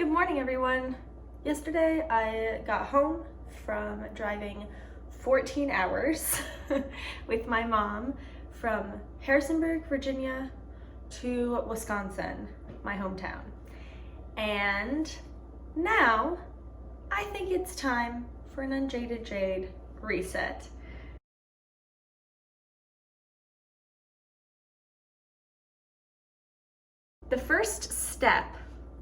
Good morning, everyone. Yesterday, I got home from driving 14 hours with my mom from Harrisonburg, Virginia to Wisconsin, my hometown. And now I think it's time for an Unjaded Jade reset. The first step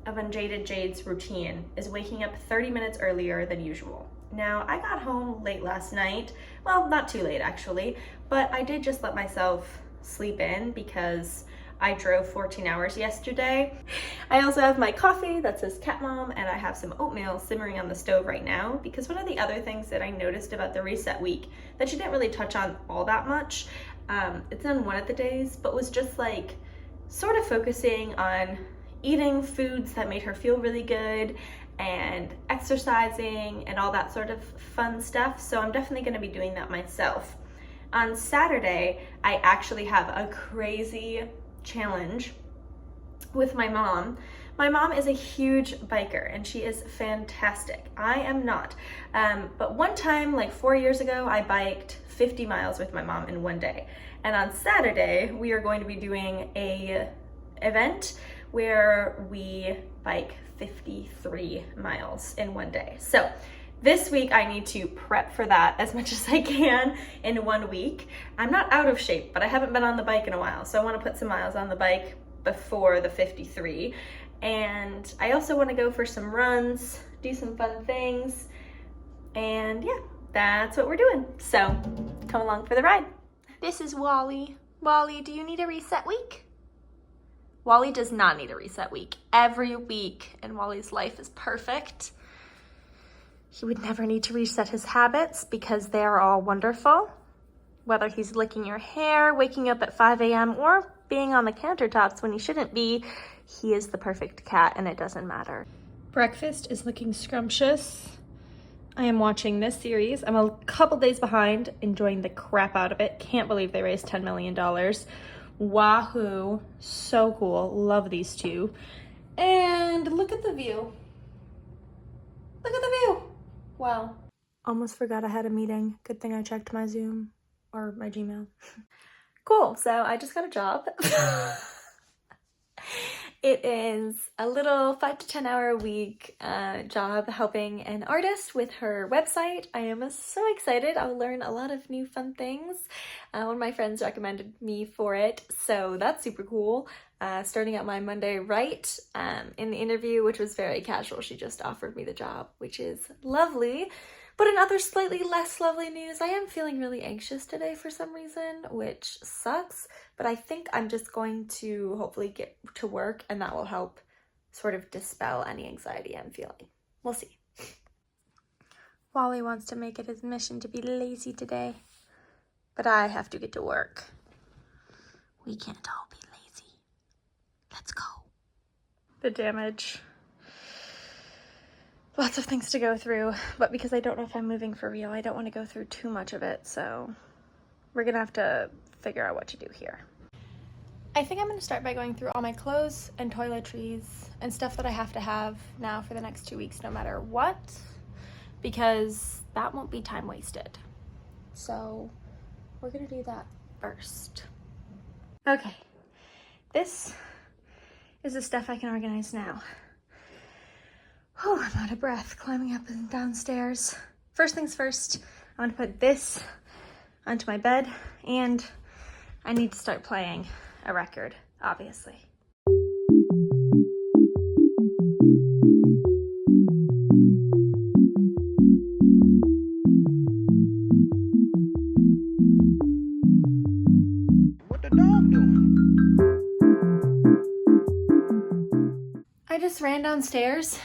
of Unjaded Jade's routine is waking up 30 minutes earlier than usual. Now, I got home late last night. Well, not too late actually, but I did just let myself sleep in because I drove 14 hours yesterday. I also have my coffee that says Cat Mom, and I have some oatmeal simmering on the stove right now because one of the other things that I noticed about the reset week that she didn't really touch on all that much, it's on one of the days, but was just like sort of focusing on eating foods that made her feel really good and exercising and all that sort of fun stuff. So I'm definitely going to be doing that myself. On Saturday, I actually have a crazy challenge with my mom. My mom is a huge biker and she is fantastic. I am not. But one time, like 4 years ago, I biked 50 miles with my mom in one day. And on Saturday, we are going to be doing a event where we bike 53 miles in one day. So this week I need to prep for that as much as I can in 1 week. I'm not out of shape, but I haven't been on the bike in a while. So I want to put some miles on the bike before the 53. And I also want to go for some runs, do some fun things. And yeah, that's what we're doing. So come along for the ride. This is Wally. Wally, do you need a reset week? Wally does not need a reset week. Every week in Wally's life is perfect. He would never need to reset his habits because they are all wonderful. Whether he's licking your hair, waking up at 5 a.m., or being on the countertops when he shouldn't be, he is the perfect cat and it doesn't matter. Breakfast is looking scrumptious. I am watching this series. I'm a couple days behind, enjoying the crap out of it. Can't believe they raised $10 million. Wahoo, so cool. Love these two. And look at the view. Look at the view. Wow. Almost forgot I had a meeting. Good thing I checked my Zoom or my Gmail. Cool, so I just got a job. It is a little 5 to 10 hour a week job helping an artist with her website. I am so excited. I'll learn a lot of new fun things. One of my friends recommended me for it, so that's super cool. Starting out my Monday right in the interview, which was very casual. She just offered me the job, which is lovely. But in other slightly less lovely news, I am feeling really anxious today for some reason, which sucks, but I think I'm just going to hopefully get to work and that will help sort of dispel any anxiety I'm feeling. We'll see. Wally wants to make it his mission to be lazy today, but I have to get to work. We can't all be lazy. Let's go. The damage. Lots of things to go through, but because I don't know if I'm moving for real, I don't want to go through too much of it, so we're gonna have to figure out what to do here. I think I'm gonna start by going through all my clothes and toiletries and stuff that I have to have now for the next 2 weeks, no matter what, because that won't be time wasted. So we're gonna do that first. Okay, this is the stuff I can organize now. Oh, I'm out of breath climbing up and downstairs. First things first, I want to put this onto my bed, and I need to start playing a record, obviously. What the dog doing? I just ran downstairs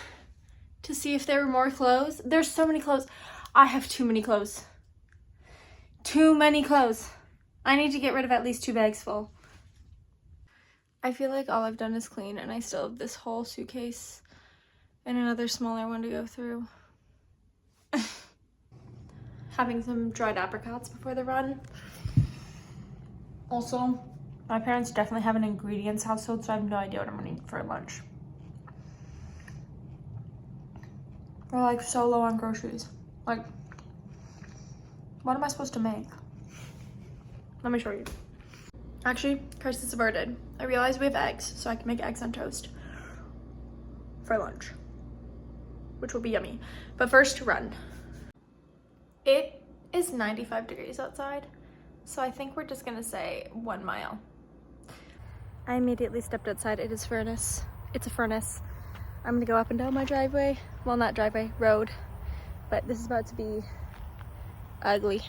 to see if there were more clothes. There's so many clothes. I have too many clothes. Too many clothes. I need to get rid of at least 2 bags full. I feel like all I've done is clean and I still have this whole suitcase and another smaller one to go through. Having some dried apricots before the run. Also, my parents definitely have an ingredients household, so I have no idea what I'm gonna eat for lunch. We're like so low on groceries. Like, what am I supposed to make? Let me show you. Actually, crisis averted. I realized we have eggs, so I can make eggs on toast for lunch, which will be yummy. But first, to run. It is 95 degrees outside, so I think we're just gonna say 1 mile. I immediately stepped outside. It is furnace. It's a furnace. I'm gonna go up and down my driveway. Well, not driveway, road. But this is about to be ugly.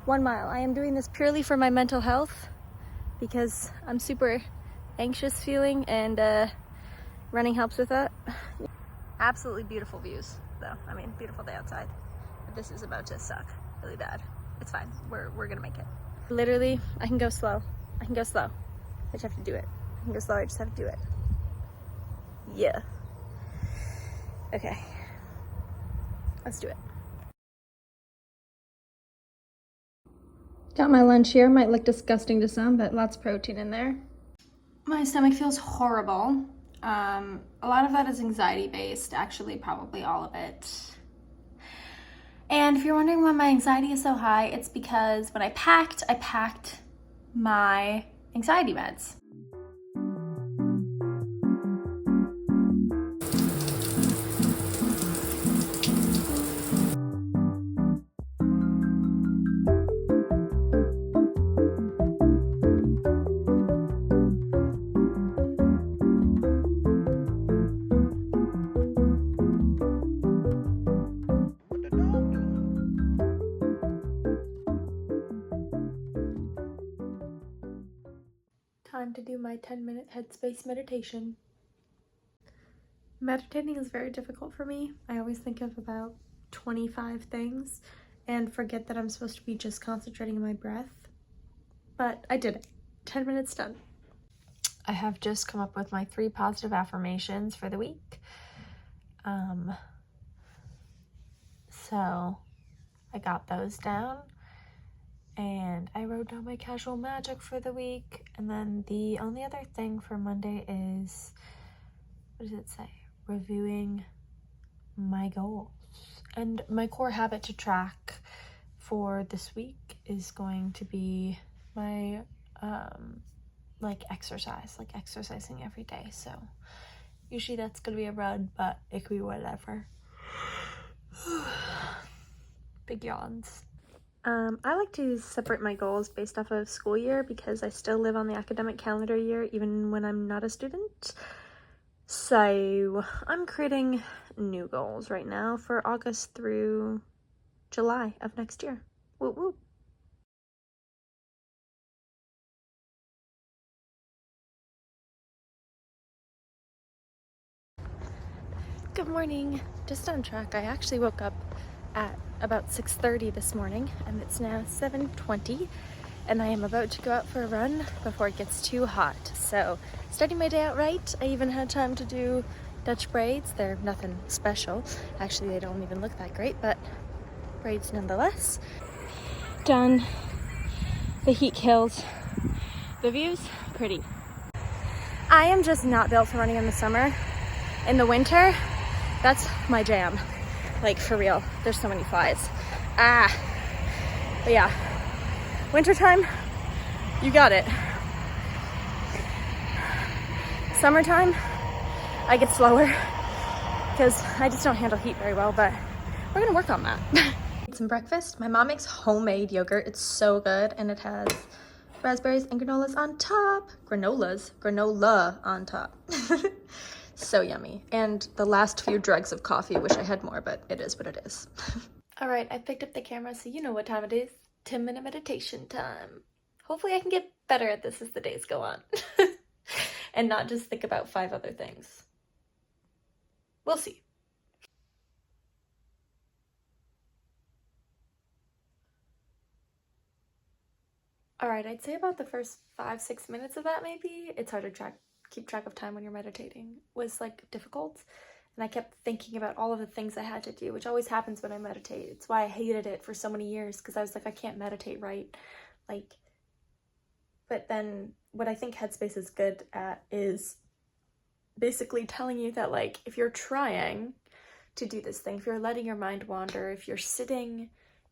1 mile. I am doing this purely for my mental health because I'm super anxious feeling, and running helps with that. Absolutely beautiful views though. I mean, beautiful day outside. But this is about to suck really bad. It's fine. We're gonna make it. Literally, I can go slow. I can go slow. I just have to do it. I can go slow, I just have to do it. Yeah. Okay. Let's do it. Got my lunch here. Might look disgusting to some, but lots of protein in there. My stomach feels horrible. A lot of that is anxiety based, actually probably all of it. And if you're wondering why my anxiety is so high, it's because when I packed my anxiety meds. What the dog doing? Time to do my 10-minute headspace meditation. Meditating is very difficult for me. I always think of about 25 things and forget that I'm supposed to be just concentrating on my breath. But I did it. 10 minutes done. I have just come up with my 3 positive affirmations for the week. So I got those down. And I wrote down my casual magic for the week. And then the only other thing for Monday is, what does it say? Reviewing my goals. And my core habit to track for this week is going to be my like exercise, like exercising every day. So usually that's gonna be a run, but it could be whatever. Big yawns. I like to separate my goals based off of school year because I still live on the academic calendar year even when I'm not a student. So I'm creating new goals right now for August through July of next year. Woo woo. Good morning. Just on track. I actually woke up at about 6:30 this morning and it's now 7:20 and I am about to go out for a run before it gets too hot. So starting my day out right. I even had time to do Dutch braids. They're nothing special. Actually, they don't even look that great, but braids nonetheless. Done. The heat kills. The view's pretty. I am just not built for running in the summer. In the winter, that's my jam. Like, for real. There's so many flies. But yeah. Wintertime, you got it. Summertime, I get slower because I just don't handle heat very well, but we're gonna work on that. Eat some breakfast. My mom makes homemade yogurt. It's so good, and it has raspberries and granolas on top. Granola on top. So yummy. And the last few dregs of coffee. Wish I had more, but it is what it is. All right, I picked up the camera, so you know what time it is. 10-minute meditation time. Hopefully I can get better at this as the days go on. And not just think about 5 other things. We'll see. All right, I'd say about the first 5-6 minutes of that maybe. It's hard to keep track of time when you're meditating. Was like difficult. And I kept thinking about all of the things I had to do, which always happens when I meditate. It's why I hated it for so many years, because I was like, I can't meditate right. Like, but then what I think Headspace is good at is basically telling you that, like, if you're trying to do this thing, if you're letting your mind wander, if you're sitting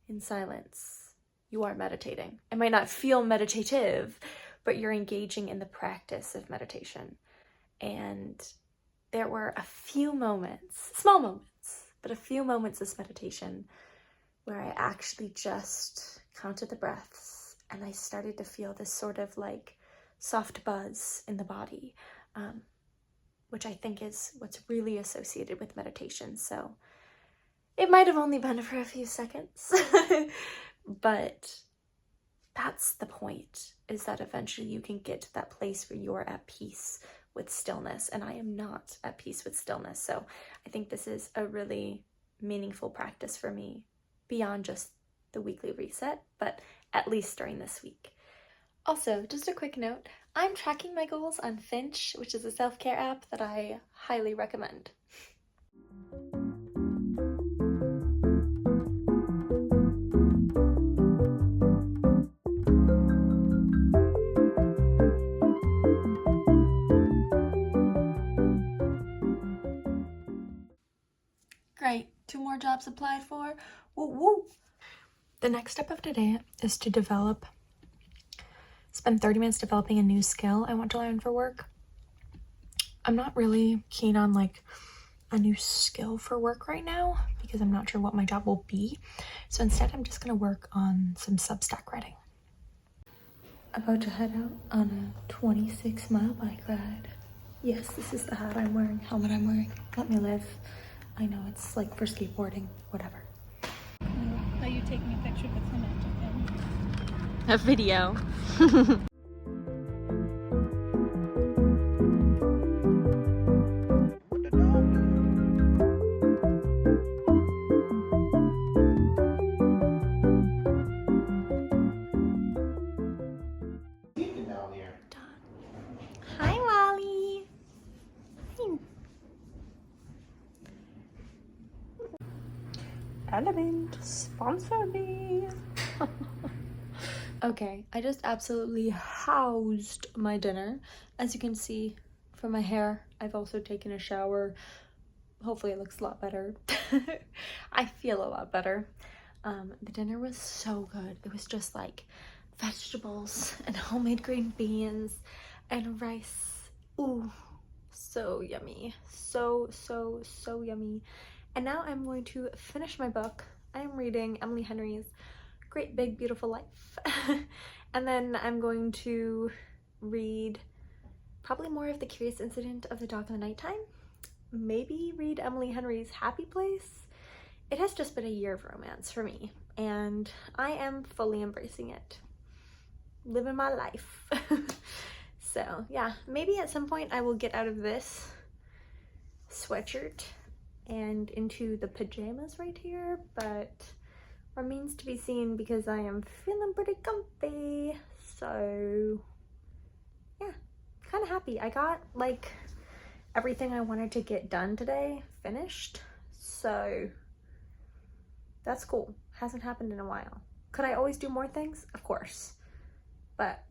in silence, you are meditating. It might not feel meditative, but you're engaging in the practice of meditation. And there were a few moments, small moments, but a few moments this meditation where I actually just counted the breaths and I started to feel this sort of like soft buzz in the body, which I think is what's really associated with meditation. So it might have only been for a few seconds, but that's the point, is that eventually you can get to that place where you're at peace with stillness. And I am not at peace with stillness. So I think this is a really meaningful practice for me beyond just the weekly reset, but at least during this week. Also, just a quick note, I'm tracking my goals on Finch, which is a self-care app that I highly recommend. Great, 2 more jobs applied for. Woo woo! The next step of today is to spend 30 minutes developing a new skill I want to learn for work. I'm not really keen on like a new skill for work right now because I'm not sure what my job will be. So instead, I'm just gonna work on some Substack writing. About to head out on a 26-mile bike ride. Yes, this is the hat I'm wearing, helmet I'm wearing. Let me live. I know it's like for skateboarding, whatever. Are you taking a picture with him after film? A video. What the dog doing? Eating down there. Hi, Wally. Element, sponsor me. Okay, I just absolutely housed my dinner. As you can see from my hair, I've also taken a shower. Hopefully it looks a lot better. I feel a lot better. The dinner was so good. It was just like vegetables and homemade green beans and rice. Ooh, so yummy. So yummy. And now I'm going to finish my book. I am reading Emily Henry's Great Big Beautiful Life. And then I'm going to read probably more of The Curious Incident of the Dog in the Nighttime. Maybe read Emily Henry's Happy Place. It has just been a year of romance for me, and I am fully embracing it. Living my life. So yeah, maybe at some point I will get out of this sweatshirt and into the pajamas right here, but remains to be seen because I am feeling pretty comfy. So yeah, kind of happy. I got like everything I wanted to get done today finished, so that's cool. Hasn't happened in a while. Could I always do more things? Of course, but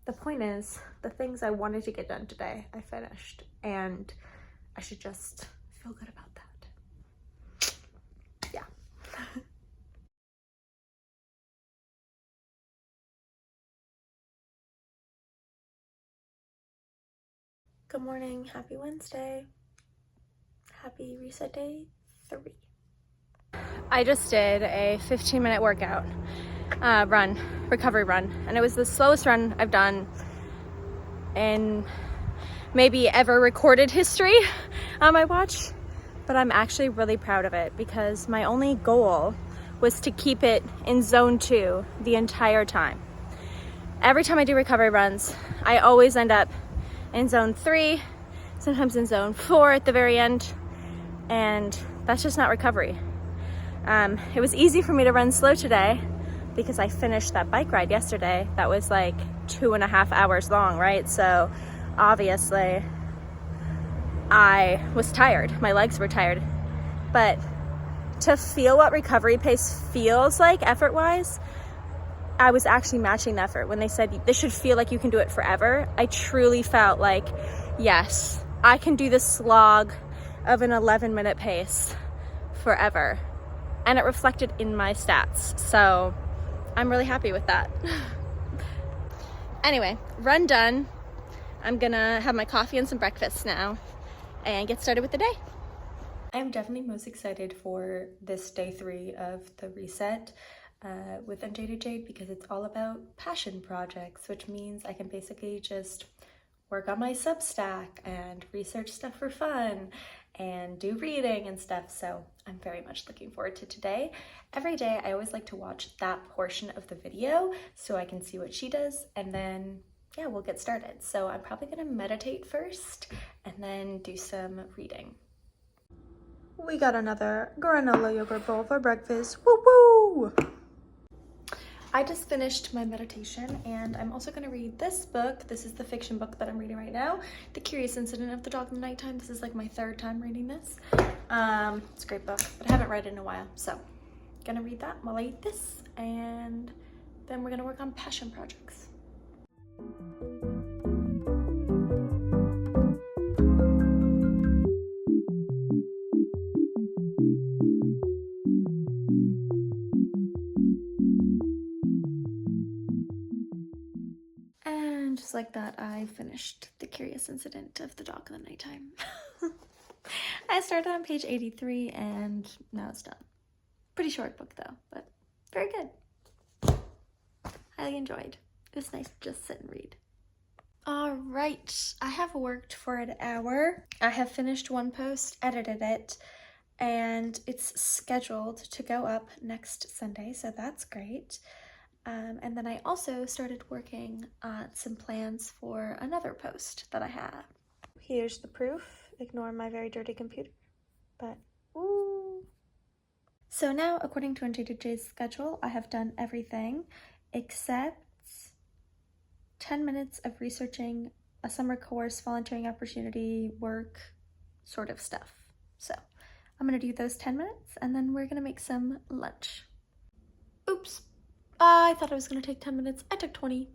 the point is, the things I wanted to get done today I finished, and I should just feel good about that. Yeah. Good morning, happy Wednesday. Happy reset day 3. I just did a 15-minute workout, recovery run, and it was the slowest run I've done in maybe ever recorded history on my watch, but I'm actually really proud of it because my only goal was to keep it in zone 2 the entire time. Every time I do recovery runs, I always end up in zone 3, sometimes in zone 4 at the very end, and that's just not recovery. It was easy for me to run slow today because I finished that bike ride yesterday that was like 2.5 hours long, right? So obviously I was tired, my legs were tired, but to feel what recovery pace feels like effort-wise, I was actually matching the effort. When they said this should feel like you can do it forever, I truly felt like, yes, I can do the slog of an 11-minute pace forever, and it reflected in my stats, so I'm really happy with that. Anyway, run done. I'm gonna have my coffee and some breakfast now and get started with the day. I'm definitely most excited for this day 3 of the reset with Unjaded Jade because it's all about passion projects, which means I can basically just work on my Substack and research stuff for fun and do reading and stuff. So I'm very much looking forward to today. Every day I always like to watch that portion of the video so I can see what she does, and then yeah, we'll get started. So I'm probably gonna meditate first and then do some reading. We got another granola yogurt bowl for breakfast. Woo woo! I just finished my meditation and I'm also going to read this book. This is the fiction book that I'm reading right now, The Curious Incident of the Dog in the Nighttime. This is like my 3rd time reading this. It's a great book, but I haven't read it in a while. So gonna read that while I eat this, and then we're gonna work on passion projects. Just like that, I finished The Curious Incident of the Dog in the Nighttime. I started on page 83 and now it's done. Pretty short book though, but very good. Highly enjoyed. It was nice to just sit and read. All right, I have worked for an hour. I have finished one post, edited it, and it's scheduled to go up next Sunday, so that's great. And then I also started working on some plans for another post that I have. Here's the proof. Ignore my very dirty computer, but ooh. So now, according to Unjaded Jade's schedule, I have done everything except 10 minutes of researching a summer course, volunteering opportunity, work, sort of stuff. So I'm gonna do those 10 minutes and then we're gonna make some lunch. Oops. I thought I was going to take 10 minutes. I took 20.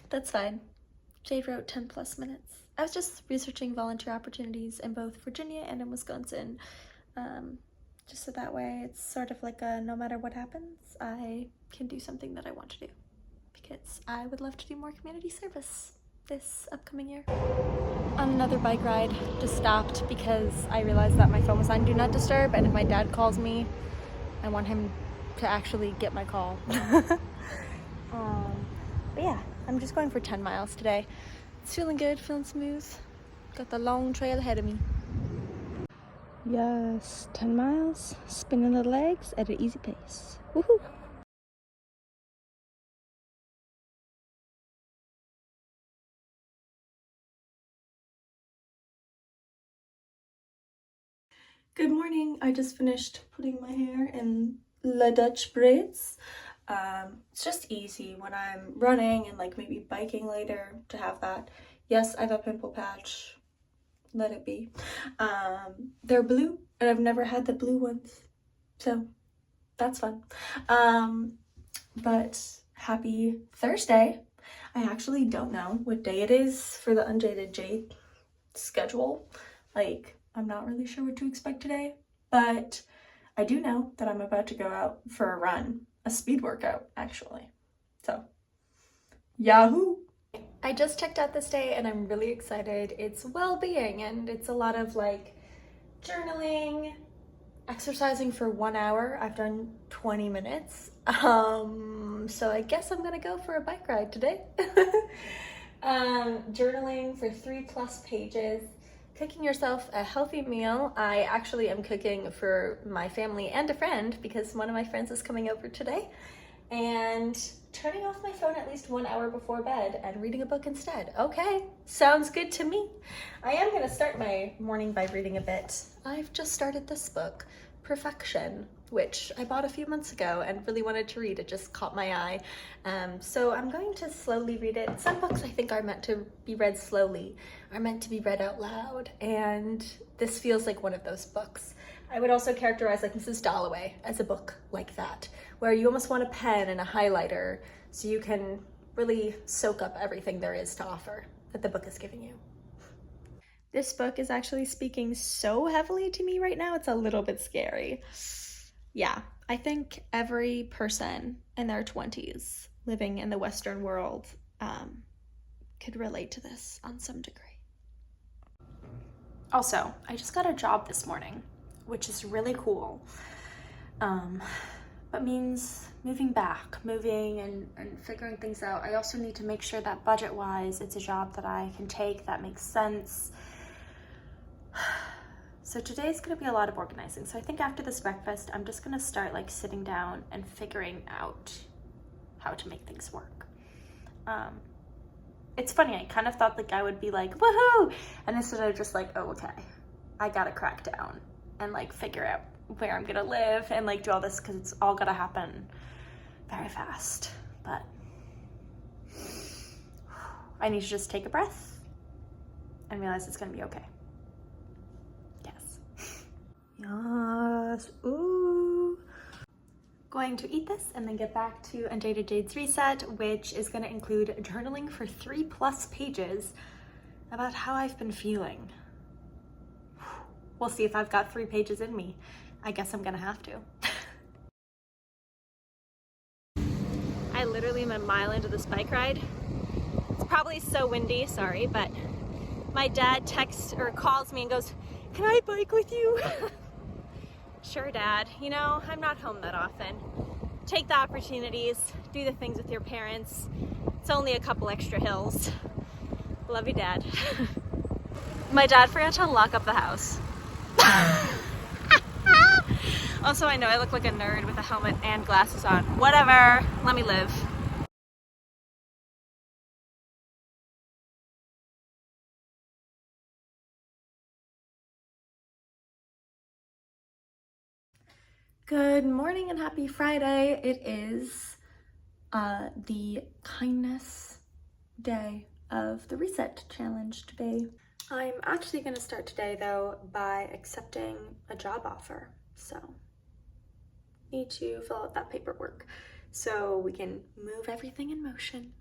That's fine. Jade wrote 10 plus minutes. I was just researching volunteer opportunities in both Virginia and in Wisconsin. Just so that way it's sort of like a no matter what happens, I can do something that I want to do. Because I would love to do more community service this upcoming year. On another bike ride, just stopped because I realized that my phone was on Do Not Disturb, and if my dad calls me, I want him to actually get my call. But yeah, I'm just going for 10 miles today. It's feeling good, feeling smooth. Got the long trail ahead of me. Yes, 10 miles, spinning the legs at an easy pace. Woohoo! Good morning. I just finished putting my hair in La Dutch braids. It's just easy when I'm running and like maybe biking later to have that. Yes, I have a pimple patch. Let it be. They're blue and I've never had the blue ones, so that's fun. But happy Thursday. I actually don't know what day it is for the Unjaded Jade schedule. Like, I'm not really sure what to expect today, but I do know that I'm about to go out for a run, a speed workout actually. So, yahoo! I just checked out this day and I'm really excited. It's well-being and it's a lot of like journaling, exercising for 1 hour. I've done 20 minutes. So I guess I'm gonna go for a bike ride today. Journaling for 3+ pages. Cooking yourself a healthy meal. I actually am cooking for my family and a friend because one of my friends is coming over today. And turning off my phone at least 1 hour before bed and reading a book instead. Okay, sounds good to me. I am gonna start my morning by reading a bit. I've just started this book, Perfection, which I bought a few months ago and really wanted to read. It just caught my eye. So I'm going to slowly read it. Some books I think are meant to be read slowly, are meant to be read out loud, and this feels like one of those books. I would also characterize like Mrs. Dalloway as a book like that, where you almost want a pen and a highlighter so you can really soak up everything there is to offer that the book is giving you. This book is actually speaking so heavily to me right now, it's a little bit scary. Yeah, I think every person in their 20s living in the Western world could relate to this on some degree. Also, I just got a job this morning, which is really cool, but means moving and figuring things out. I also need to make sure that budget-wise, it's a job that I can take that makes sense. So today's gonna be a lot of organizing. So I think after this breakfast, I'm just gonna start like sitting down and figuring out how to make things work. It's funny, I kind of thought like I would be like, woohoo! And instead of just like, oh, okay, I gotta crack down and like figure out where I'm gonna live and like do all this because it's all gonna happen very fast. But I need to just take a breath and realize it's gonna be okay. Yes. Yes. Ooh. Going to eat this and then get back to Unjaded Jade's reset, which is going to include journaling for 3+ pages about how I've been feeling. We'll see if I've got 3 pages in me. I guess I'm gonna have to. I literally am a mile into this bike ride. It's probably so windy, sorry, but my dad texts or calls me and goes, "Can I bike with you?" Sure, Dad. You know, I'm not home that often. Take the opportunities, do the things with your parents. It's only a couple extra hills. Love you, Dad. My dad forgot to lock up the house. Also, I know I look like a nerd with a helmet and glasses on. Whatever, let me live. Good morning and happy Friday. It is the kindness day of the Reset Challenge today. I'm actually going to start today though by accepting a job offer. So need to fill out that paperwork so we can move everything in motion.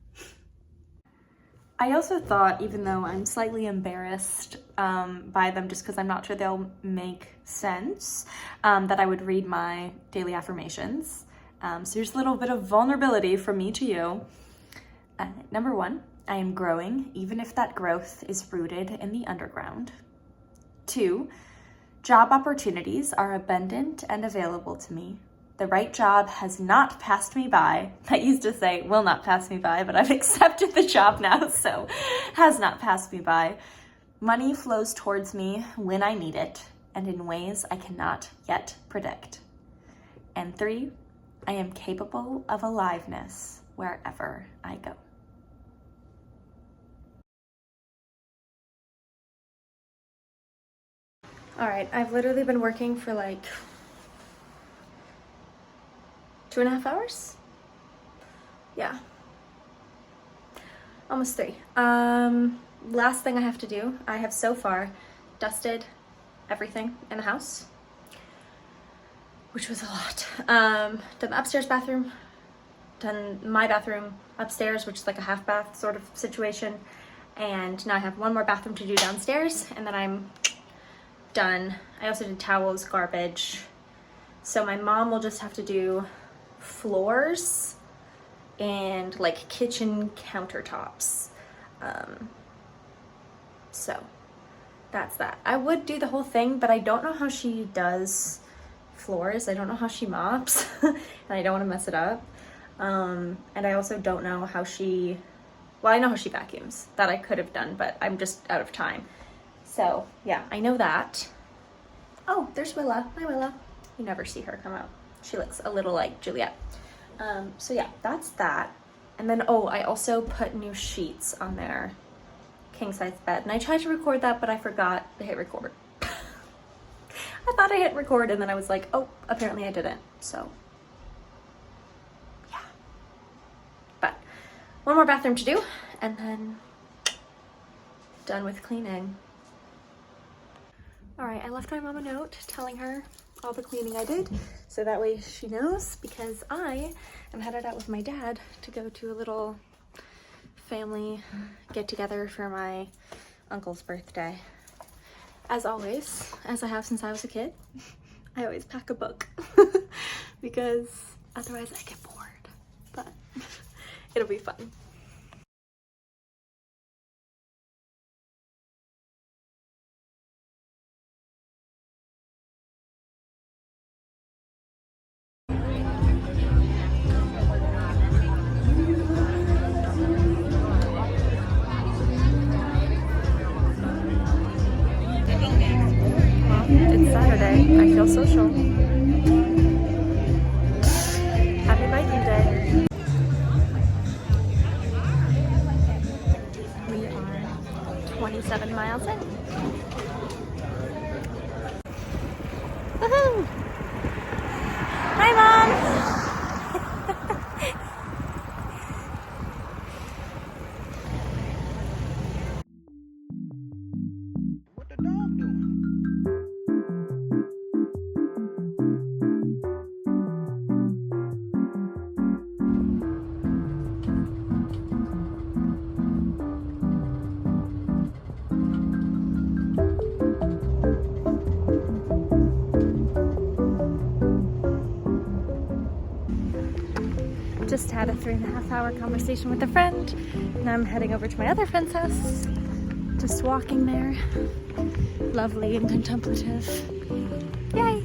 I also thought, even though I'm slightly embarrassed by them just because I'm not sure they'll make sense, that I would read my daily affirmations. So here's a little bit of vulnerability from me to you. Number 1, I am growing, even if that growth is rooted in the underground. 2, job opportunities are abundant and available to me. The right job has not passed me by. I used to say will not pass me by, but I've accepted the job now, so has not passed me by. Money flows towards me when I need it and in ways I cannot yet predict. And 3, I am capable of aliveness wherever I go. All right, I've literally been working for like 2.5 hours? Yeah. Almost 3. Last thing I have to do, I have so far dusted everything in the house, which was a lot. Done the upstairs bathroom, done my bathroom upstairs, which is like a half bath sort of situation. And now I have one more bathroom to do downstairs and then I'm done. I also did towels, garbage. So my mom will just have to do floors and like kitchen countertops. So that's that. I would do the whole thing, but I don't know how she does floors. I don't know how she mops and I don't want to mess it up. And I also don't know how she, well, I know how she vacuums. That I could have done, but I'm just out of time. So yeah, I know that. Oh, there's Willa. Hi, Willa. You never see her come out. She looks a little like Juliet. So yeah, that's that. And then, oh, I also put new sheets on their king size bed. And I tried to record that, but I forgot to hit record. I thought I hit record and then I was like, oh, apparently I didn't. So yeah. But one more bathroom to do and then done with cleaning. All right, I left my mom a note telling her all the cleaning I did, so that way she knows, because I am headed out with my dad to go to a little family get together for my uncle's birthday. As always, as I have since I was a kid, I always pack a book because otherwise I get bored, but it'll be fun. It's Saturday. I feel social. Happy biking day. We are 27 miles in. Woohoo! Hi, Mom! What the dog doing? Just had a 3.5-hour conversation with a friend. Now I'm heading over to my other friend's house. Just walking there. Lovely and contemplative. Yay!